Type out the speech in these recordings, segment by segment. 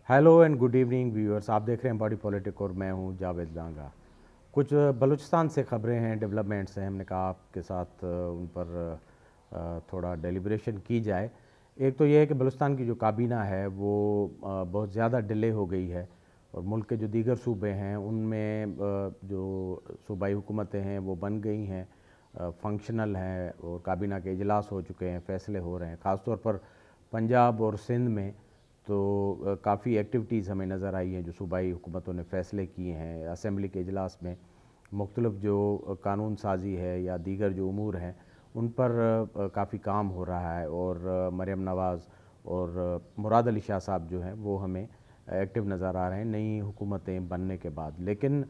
Hello and good evening viewers. आप देख रहे हैं बॉडी पॉलिटिक और मैं हूं जावेद लांगा। कुछ बलूचिस्तान से खबरें हैं, डेवलपमेंट्स हैं, हमने कहा आपके साथ उन पर थोड़ा डेलिब्रेशन की जाए। एक तो ये है कि बलूचिस्तान की जो काबीना है वो बहुत ज़्यादा डिले हो गई है और मुल्क के जो दीगर सूबे हैं उनमें जो सूबाई हुकूमतें हैं वो बन गई हैं, फंक्शनल हैं और काबीना के इजलास हो चुके हैं, फ़ैसले हो रहे हैं। ख़ास तौर पर पंजाब और सिंध में तो काफ़ी एक्टिविटीज़ हमें नज़र आई हैं जो सूबाई हुकूमतों ने फ़ैसले किए हैं। असेंबली के इजलास में मुख्तलिफ जो कानून साजी है या दीगर जो उमूर हैं उन पर काफ़ी काम हो रहा है और मरियम नवाज़ और मुराद अली शाह साहब जो हैं वो हमें एक्टिव नज़र आ रहे हैं नई हुकूमतें बनने के बाद। लेकिन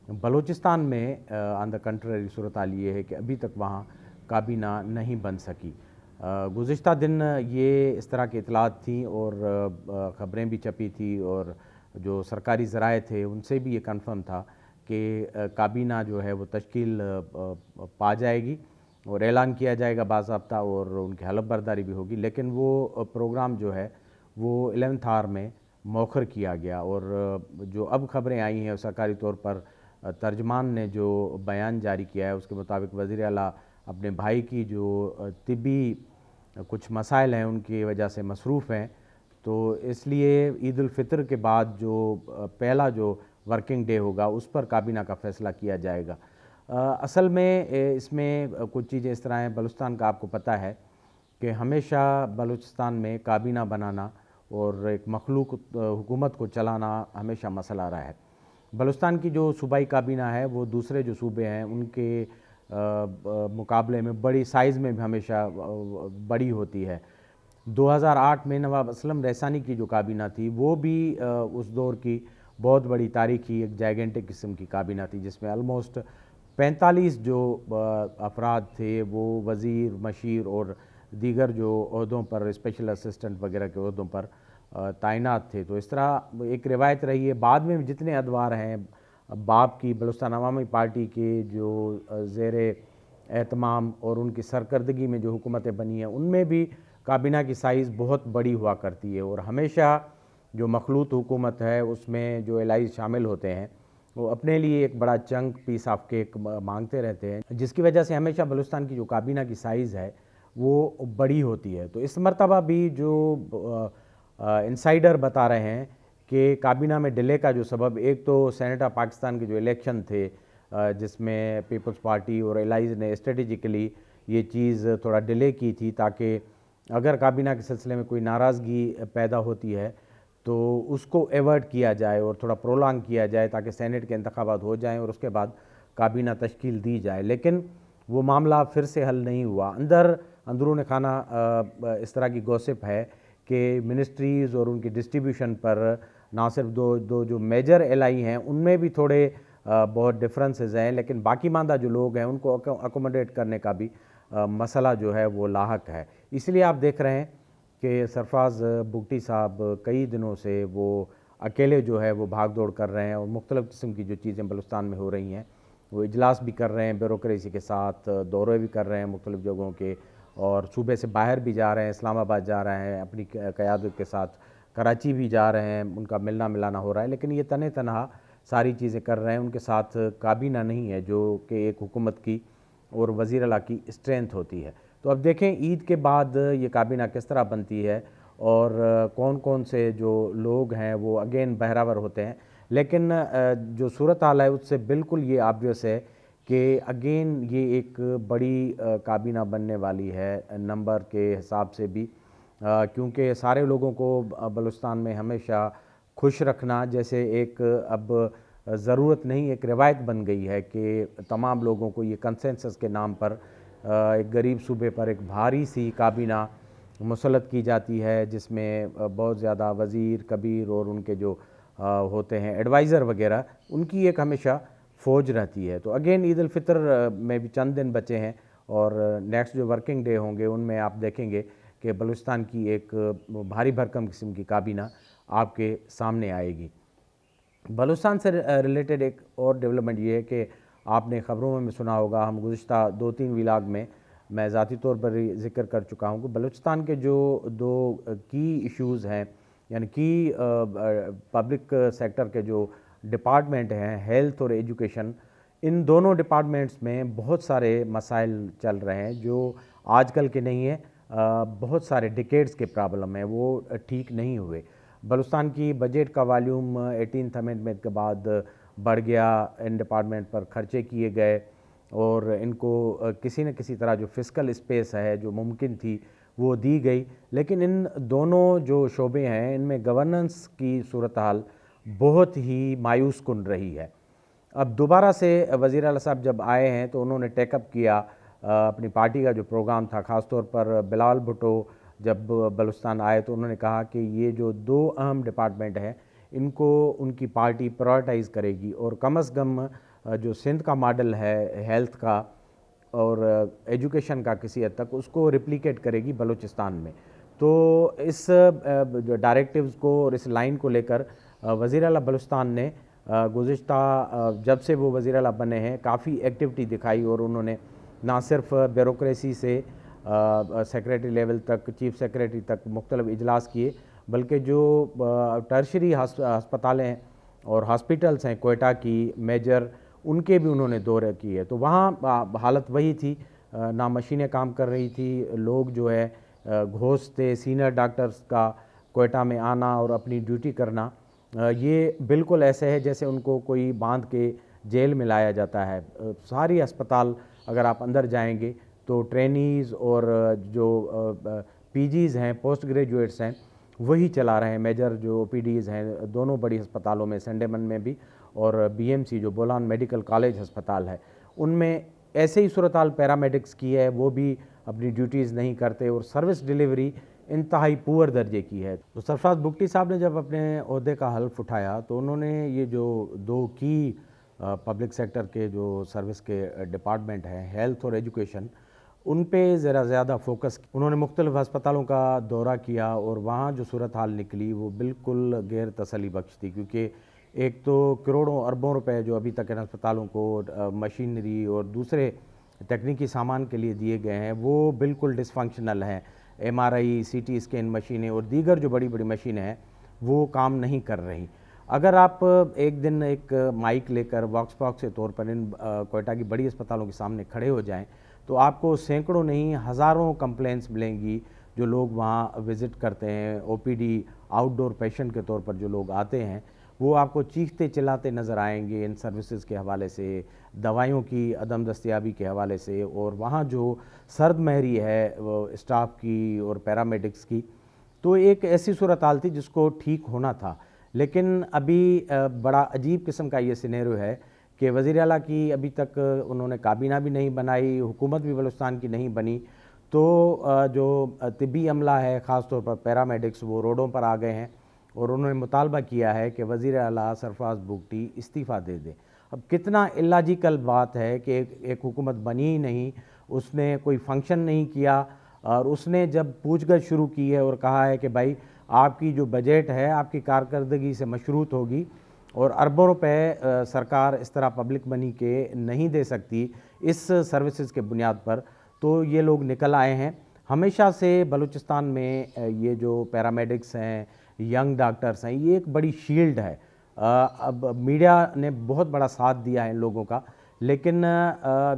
बलूचिस्तान में ऑन द कंट्ररी सूरत हाल ये है कि अभी तक वहाँ काबीना नहीं बन सकी। गुज़िश्ता दिन ये इस तरह की इतलात थी और ख़बरें भी छपी थी और जो सरकारी ज़राए थे उनसे भी ये कंफर्म था कि काबीना जो है वो तश्कील पा जाएगी और ऐलान किया जाएगा बाज़ाब्ता और उनकी हलफ बर्दारी भी होगी। लेकिन वो प्रोग्राम जो है वो 11th आवर में मौखर किया गया और जो अब ख़बरें आई हैं सरकारी तौर पर तर्जमान ने जो बयान जारी किया है उसके मुताबिक वज़ीर आला अपने भाई की जो तिब्बी कुछ मसाइल हैं उनकी वजह से मसरूफ़ हैं, तो इसलिए ईद उल फ़ितर के बाद जो पहला जो वर्किंग डे होगा उस पर काबीना का फ़ैसला किया जाएगा। असल में इसमें कुछ चीज़ें इस तरह हैं। बलूचिस्तान का आपको पता है कि हमेशा बलूचिस्तान में काबीना बनाना और एक मखलूक हुकूमत को चलाना हमेशा मसला रहा है। बलूचिस्तान की जो सूबाई काबीना है वो दूसरे जो सूबे हैं उनके मुकाबले में बड़ी साइज़ में भी हमेशा बड़ी होती है। 2008 में नवाब असलम रहसानी की जो काबीना थी वो भी उस दौर की बहुत बड़ी तारीखी एक जाइगेंटिक किस्म की काबीना थी जिसमें ऑलमोस्ट 45 जो अफराद थे वो वज़ीर, मशीर और दीगर जो ओहदों पर, स्पेशल असिस्टेंट वगैरह के ओहदों पर तैनात थे। तो इस तरह एक रिवायत रही है। बाद में जितने अदवार हैं बाप की बलूचिस्तान अवामी पार्टी के जो ज़ेर एहतमाम और उनकी सरकर्दगी में जो हुकूमतें बनी हैं उनमें भी काबीना की साइज़ बहुत बड़ी हुआ करती है और हमेशा जो मखलूत हुकूमत है उसमें जो एलाइज शामिल होते हैं वो अपने लिए एक बड़ा चंक पीस ऑफ केक मांगते रहते हैं, जिसकी वजह से हमेशा बलूचिस्तान की जो काबीना की साइज़ है वो बड़ी होती है। तो इस मरतबा भी जो इंसाइडर बता रहे हैं कि काबीना में डिले का जो सबब, एक तो सेनेट ऑफ पाकिस्तान के जो इलेक्शन थे जिसमें पीपल्स पार्टी और एलाइज ने स्ट्रेटेजिकली ये चीज़ थोड़ा डिले की थी ताकि अगर काबीना के सिलसिले में कोई नाराज़गी पैदा होती है तो उसको एवर्ट किया जाए और थोड़ा प्रोलॉन्ग किया जाए ताकि सेनेट के इंतखाबात हो जाएं और उसके बाद काबीना तश्कील दी जाए। लेकिन वो मामला फिर से हल नहीं हुआ। अंदरून खाना इस तरह की गॉसिप है कि मिनिस्ट्रीज़ और उनकी डिस्ट्रीब्यूशन पर ना सिर्फ दो दो जो मेजर एलआई हैं उनमें भी थोड़े बहुत डिफरेंसेस हैं, लेकिन बाकी मानदा जो लोग हैं उनको अकोमोडेट करने का भी मसला जो है वो लाहक है। इसलिए आप देख रहे हैं कि सरफराज बुगटी साहब कई दिनों से वो अकेले जो है वो भाग दौड़ कर रहे हैं और मुख्तलिफ़ किस्म की जो चीज़ें बलूचिस्तान में हो रही हैं वो इजलास भी कर रहे हैं ब्यूरोक्रेसी के साथ, दौरे भी कर रहे हैं मुख्तलिफ़ जगहों के और सूबे से बाहर भी जा रहे हैं, इस्लामाबाद जा रहे हैं अपनी क़यादत के साथ, कराची भी जा रहे हैं, उनका मिलना मिलाना हो रहा है। लेकिन ये तने तनहा सारी चीज़ें कर रहे हैं, उनके साथ काबीना नहीं है जो कि एक हुकूमत की और वज़ीर आला की स्ट्रेंथ होती है। तो अब देखें ईद के बाद ये काबीना किस तरह बनती है और कौन कौन से जो लोग हैं वो अगेन बहरावर होते हैं। लेकिन जो सूरत हाल है उससे बिल्कुल ये ऑब्वियस है कि अगेन ये एक बड़ी काबीना बनने वाली है नंबर के हिसाब से भी, क्योंकि सारे लोगों को बलूचिस्तान में हमेशा खुश रखना जैसे एक अब ज़रूरत नहीं, एक रिवायत बन गई है कि तमाम लोगों को ये कंसेंसस के नाम पर एक गरीब सूबे पर एक भारी सी काबीना मुसल्लत की जाती है जिसमें बहुत ज़्यादा वज़ीर कबीर और उनके जो होते हैं एडवाइज़र वगैरह उनकी एक हमेशा फ़ौज रहती है। तो अगेन ईद उल फ़ितर में भी चंद दिन बचे हैं और नेक्स्ट जो वर्किंग डे होंगे उनमें आप देखेंगे कि बलूचिस्तान की एक भारी भरकम किस्म की काबीना आपके सामने आएगी। बलूचिस्तान से रिलेटेड एक और डेवलपमेंट ये है कि आपने ख़बरों में सुना होगा, हम गुज़िश्ता 2-3 व्लॉग में मैं ज़ाती तौर पर ज़िक्र कर चुका हूँ कि बलूचिस्तान के जो दो की इश्यूज़ हैं یعنی کہ پبلک سیکٹر کے جو ڈپارٹمنٹ ہیں ہیلتھ اور ایجوکیشن، ان دونوں ڈپارٹمنٹس میں بہت سارے مسائل چل رہے ہیں جو آج کل کے نہیں ہیں، بہت سارے ڈیکیڈز کے پرابلم ہیں، وہ ٹھیک نہیں ہوئے۔ بلوچستان کی بجٹ کا والیوم 18th امینڈمنٹ کے بعد بڑھ گیا، ان ڈپارٹمنٹ پر خرچے کیے گئے اور ان کو کسی نہ کسی طرح جو فسکل اسپیس ہے جو ممکن تھی وہ دی گئی، لیکن ان دونوں جو شعبے ہیں ان میں گورننس کی صورتحال بہت ہی مایوس کن رہی ہے۔ اب دوبارہ سے وزیر اعلیٰ صاحب جب آئے ہیں تو انہوں نے ٹیک اپ کیا اپنی پارٹی کا جو پروگرام تھا، خاص طور پر بلال بھٹو جب بلوچستان آئے تو انہوں نے کہا کہ یہ جو دو اہم ڈپارٹمنٹ ہیں ان کو ان کی پارٹی پرائرٹائز کرے گی، اور کم از کم جو سندھ کا ماڈل ہے ہیلتھ کا اور ایجوکیشن کا کسی حد تک، اس کو ریپلیکیٹ کرے گی بلوچستان میں۔ تو اس ڈائریکٹیوز کو اور اس لائن کو لے کر وزیر اعلیٰ بلوچستان نے گزشتہ جب سے وہ وزیر اعلیٰ بنے ہیں کافی ایکٹیویٹی دکھائی، اور انہوں نے نہ صرف بیوروکریسی سے سیکریٹری لیول تک، چیف سیکریٹری تک مختلف اجلاس کیے، بلکہ جو ٹرشری ہسپتالیں ہیں اور ہاسپٹلس ہیں کوئٹہ کی میجر، ان کے بھی انہوں نے دورے کیے۔ تو وہاں حالت وہی تھی، نہ مشینیں کام کر رہی تھی، لوگ جو ہے گھوس تھے، سینئر ڈاکٹرز کا کوئٹہ میں آنا اور اپنی ڈیوٹی کرنا یہ بالکل ایسے ہے جیسے ان کو کوئی باندھ کے جیل میں لایا جاتا ہے۔ ساری ہسپتال اگر آپ اندر جائیں گے تو ٹرینیز اور جو پی جیز ہیں، پوسٹ گریجویٹس ہیں، وہی چلا رہے ہیں۔ میجر جو او پی ڈیز ہیں دونوں بڑی ہسپتالوں میں، سنڈیمن میں بھی اور بی ایم سی جو بولان میڈیکل کالج ہسپتال ہے، ان میں ایسے ہی صورتحال پیرامیڈکس کی ہے، وہ بھی اپنی ڈیوٹیز نہیں کرتے اور سروس ڈیلیوری انتہائی پور درجے کی ہے۔ تو سرفراز بگٹی صاحب نے جب اپنے عہدے کا حلف اٹھایا تو انہوں نے یہ جو دو کی پبلک سیکٹر کے جو سروس کے ڈپارٹمنٹ ہیں ہیلتھ اور ایجوکیشن، ان پہ ذرا زیادہ فوکس کیا۔ انہوں نے مختلف ہسپتالوں کا دورہ کیا اور وہاں جو صورتحال نکلی وہ بالکل غیر تسلی بخش تھی، کیونکہ ایک تو کروڑوں اربوں روپے جو ابھی تک ان ہسپتالوں کو مشینری اور دوسرے تکنیکی سامان کے لیے دیے گئے ہیں وہ بالکل ڈس فنکشنل ہیں۔ ایم آر آئی، سی ٹی اسکین مشینیں اور دیگر جو بڑی بڑی مشینیں ہیں وہ کام نہیں کر رہی۔ اگر آپ ایک دن ایک مائک لے کر واکس پاک کے طور پر ان کوئٹہ کی بڑی اسپتالوں کے سامنے کھڑے ہو جائیں تو آپ کو سینکڑوں نہیں ہزاروں کمپلینٹس ملیں گی جو لوگ وہاں وزٹ کرتے ہیں، او پی ڈی آؤٹ ڈور پیشنٹ کے طور پر جو لوگ آتے ہیں وہ آپ کو چیختے چلاتے نظر آئیں گے ان سروسز کے حوالے سے، دوائیوں کی عدم دستیابی کے حوالے سے، اور وہاں جو سرد مہری ہے وہ اسٹاف کی اور پیرامیڈکس کی۔ تو ایک ایسی صورتحال تھی جس کو ٹھیک ہونا تھا، لیکن ابھی بڑا عجیب قسم کا یہ سینیریو ہے کہ وزیر اعلیٰ کی ابھی تک انہوں نے کابینہ بھی نہیں بنائی، حکومت بھی بلوچستان کی نہیں بنی، تو جو طبی عملہ ہے خاص طور پر پیرامیڈکس وہ روڈوں پر آ گئے ہیں اور انہوں نے مطالبہ کیا ہے کہ وزیر اعلیٰ سرفراز بگٹی استعفیٰ دے دیں۔ اب کتنا الاجیکل بات ہے کہ ایک حکومت بنی ہی نہیں، اس نے کوئی فنکشن نہیں کیا، اور اس نے جب پوچھ گچھ شروع کی ہے اور کہا ہے کہ بھائی آپ کی جو بجٹ ہے آپ کی کارکردگی سے مشروط ہوگی اور اربوں روپے سرکار اس طرح پبلک منی کے نہیں دے سکتی اس سروسز کے بنیاد پر، تو یہ لوگ نکل آئے ہیں۔ ہمیشہ سے بلوچستان میں یہ جو پیرامیڈکس ہیں، ینگ ڈاکٹرز ہیں، یہ ایک بڑی شیلڈ ہے۔ اب میڈیا نے بہت بڑا ساتھ دیا ہے ان لوگوں کا، لیکن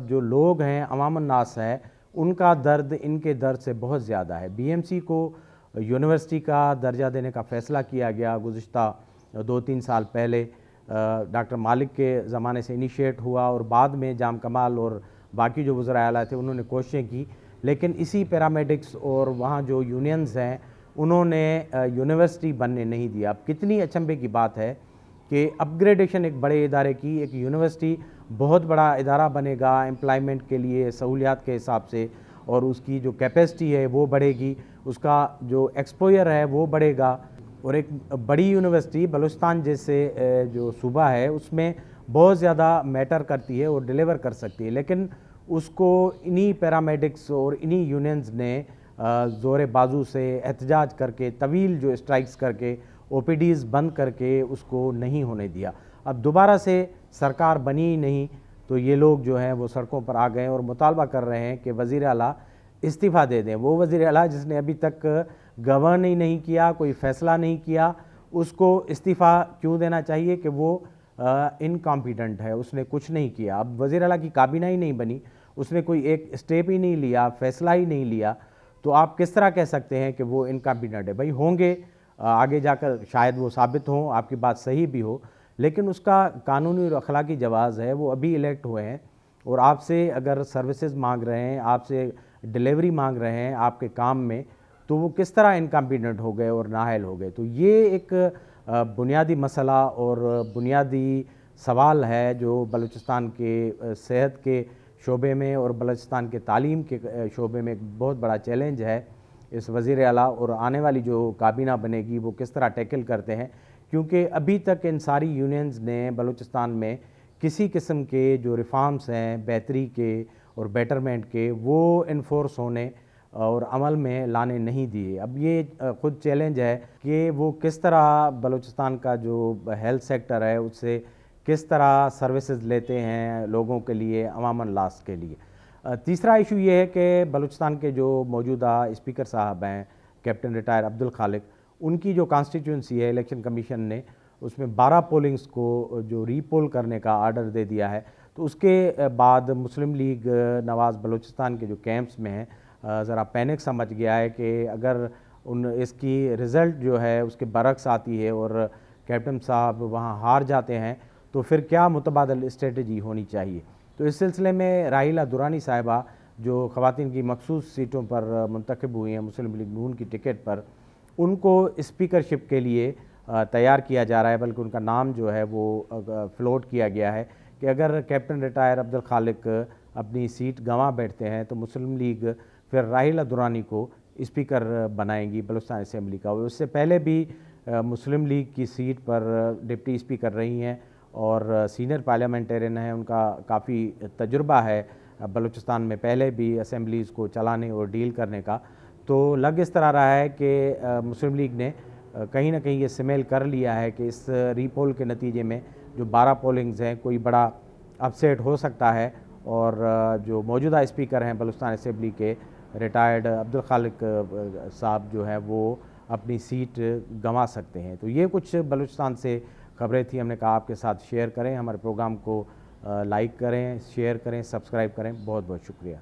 جو لوگ ہیں عوام الناس ہے ان کا درد ان کے درد سے بہت زیادہ ہے۔ بی ایم سی کو یونیورسٹی کا درجہ دینے کا فیصلہ کیا گیا گزشتہ 2-3 سال پہلے، ڈاکٹر مالک کے زمانے سے انیشیٹ ہوا اور بعد میں جام کمال اور باقی جو وزراء اعلیٰ تھے انہوں نے کوششیں کی، لیکن اسی پیرامیڈکس اور وہاں جو یونینز ہیں انہوں نے یونیورسٹی بننے نہیں دیا۔ اب کتنی اچنبھے کی بات ہے کہ اپ گریڈیشن ایک بڑے ادارے کی، ایک یونیورسٹی بہت بڑا ادارہ بنے گا امپلائمنٹ کے لیے سہولیات کے حساب سے، اور اس کی جو کیپیسٹی ہے وہ بڑھے گی، اس کا جو ایکسپوئر ہے وہ بڑھے گا، اور ایک بڑی یونیورسٹی بلوچستان جیسے جو صوبہ ہے اس میں بہت زیادہ میٹر کرتی ہے اور ڈیلیور کر سکتی ہے، لیکن اس کو انہی پیرامیڈکس اور انہی یونینز نے زور بازو سے احتجاج کر کے، طویل جو اسٹرائکس کر کے، او پی ڈیز بند کر کے اس کو نہیں ہونے دیا۔ اب دوبارہ سے سرکار بنی ہی نہیں تو یہ لوگ جو ہیں وہ سڑکوں پر آ گئے اور مطالبہ کر رہے ہیں کہ وزیر اعلیٰ استعفیٰ دے دیں۔ وہ وزیر اعلیٰ جس نے ابھی تک गवर्न ही नहीं किया, कोई फैसला नहीं किया, उसको इस्तीफ़ा क्यों देना चाहिए कि वो इनकॉम्पिटेंट है, उसने कुछ नहीं किया। अब वज़ीर आला की काबीना ही नहीं बनी, उसने कोई एक स्टेप ही नहीं लिया, फैसला ही नहीं लिया, तो आप किस तरह कह सकते हैं कि वो इनकॉम्पिटेंट है? भाई होंगे, आगे जाकर शायद वो साबित हों, आपकी बात सही भी हो, लेकिन उसका कानूनी और अखलाकी जवाज़ है, वो अभी इलेक्ट हुए हैं और आपसे अगर सर्विसेज मांग रहे हैं, आपसे डिलीवरी मांग रहे हैं आपके काम में, तो वो किस तरह इनकॉम्पिटेंट हो गए और नाअहल हो गए? तो ये एक बुनियादी मसला और बुनियादी सवाल है जो बलूचिस्तान के सेहत के शोबे में और बलूचिस्तान के तालीम के शोबे में एक बहुत बड़ा चैलेंज है। इस वज़ीर आला और आने वाली जो काबीना बनेगी वो किस तरह टैकल करते हैं, क्योंकि अभी तक इन सारी यूनियंस ने बलूचिस्तान में किसी किस्म के जो रिफॉर्म्स हैं बेहतरी के और बेटरमेंट के, वो इन्फोर्स होने और अमल में लाने नहीं दिए। अब ये ख़ुद चैलेंज है कि वो किस तरह बलूचिस्तान का जो हेल्थ सेक्टर है उससे किस तरह सर्विसेज लेते हैं लोगों के लिए, अवामन लास के लिए। तीसरा इशू ये है कि बलूचिस्तान के जो मौजूदा स्पीकर साहब हैं कैप्टन रिटायर अब्दुल खालिक, उनकी जो कॉन्स्टिट्यूंसी है इलेक्शन कमीशन ने उसमें 12 पोलिंग्स को जो रीपोल करने का आर्डर दे दिया है। तो उसके बाद मुस्लिम लीग नवाज़ बलूचिस्तान के जो कैंप्स में हैं ज़रा पैनिक समझ गया है कि अगर इसकी रिज़ल्ट जो है उसके बरक्स आती है और कैप्टन साहब वहाँ हार जाते हैं तो फिर क्या मुतबादल स्ट्रेटजी होनी चाहिए। तो इस सिलसिले में राहिला दुरानी साहिबा जो ख़वातीन की मखसूस सीटों पर मुंतखब हुई हैं मुस्लिम लीग नून की टिकट पर, उनको स्पीकरशिप के लिए तैयार किया जा रहा है, बल्कि उनका नाम जो है वो फ्लोट किया गया है कि अगर कैप्टन रिटायर अब्दुल खालिक अपनी सीट गंवा बैठते हैं तो मुस्लिम लीग फिर राहिला दुरानी को स्पीकर बनाएंगी बलूचिस्तान असेंबली का। उससे पहले भी मुस्लिम लीग की सीट पर डिप्टी स्पीकर रही हैं और सीनियर पार्लियामेंटेरियन हैं, उनका काफ़ी तजुर्बा है बलूचिस्तान में पहले भी असेंबलीज़ को चलाने और डील करने का। तो लग इस तरह रहा है कि मुस्लिम लीग ने कहीं ना कहीं ये स्मेल कर लिया है कि इस रीपोल के नतीजे में जो 12 पोलिंग्स हैं कोई बड़ा अपसेट हो सकता है और जो मौजूदा स्पीकर हैं बलूचिस्तान असेंबली के रिटायर्ड अब्दुल खालिक साहब जो है वो अपनी सीट गंवा सकते हैं। तो ये कुछ बलूचिस्तान से खबरें थी, हमने कहा आपके साथ शेयर करें। हमारे प्रोग्राम को लाइक करें, शेयर करें, सब्सक्राइब करें। बहुत बहुत शुक्रिया।